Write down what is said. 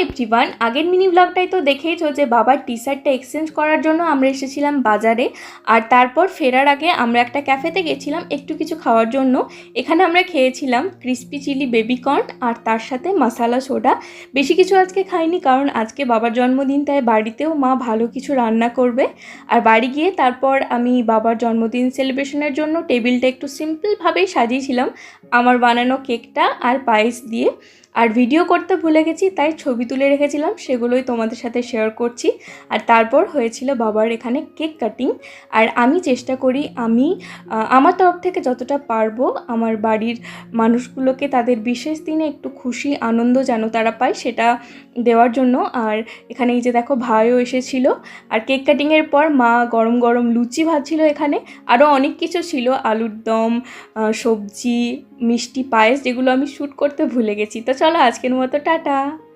Everyone, আগের mini ব্লগটাই তো দেখেইছো যে বাবার টি শার্টটা এক্সচেঞ্জ করার জন্য আমরা এসেছিলাম বাজারে। আর তারপর ফেরার আগে আমরা একটা ক্যাফেতে গেছিলাম একটু কিছু খাওয়ার জন্য। এখানে আমরা খেয়েছিলাম ক্রিস্পি চিলি বেবিকর্ন আর তার সাথে মশালা সোডা। বেশি কিছু আজকে খাইনি, কারণ আজকে বাবার জন্মদিন, তাই বাড়িতেও মা ভালো কিছু রান্না করবে। আর বাড়ি গিয়ে তারপর আমি বাবার জন্মদিন সেলিব্রেশনের জন্য টেবিলটা একটু সিম্পলভাবেই সাজিয়েছিলাম আমার বানানো কেকটা আর পায়েস দিয়ে। আর ভিডিও করতে ভুলে গেছি, তাই ছবি তুলে রেখেছিলাম, সেগুলোই তোমাদের সাথে শেয়ার করছি। আর তারপর হয়েছিল বাবার এখানে কেক কাটিং। আর আমি চেষ্টা করি আমি আমার তরফ থেকে যতটা পারবো আমার বাড়ির মানুষগুলোকে তাদের বিশেষ দিনে একটু খুশি আনন্দ যেন তারা পায় সেটা দেওয়ার জন্য। আর এখানে এই যে দেখো ভাইও এসেছিল। আর কেক কাটিংয়ের পর মা গরম গরম লুচি ভাজছিল। এখানে আরও অনেক কিছু ছিল, আলুর দম, সবজি, মিষ্টি, পায়েস, যেগুলো আমি শ্যুট করতে ভুলে গেছি। তো চলো আজকের মতো টাটা।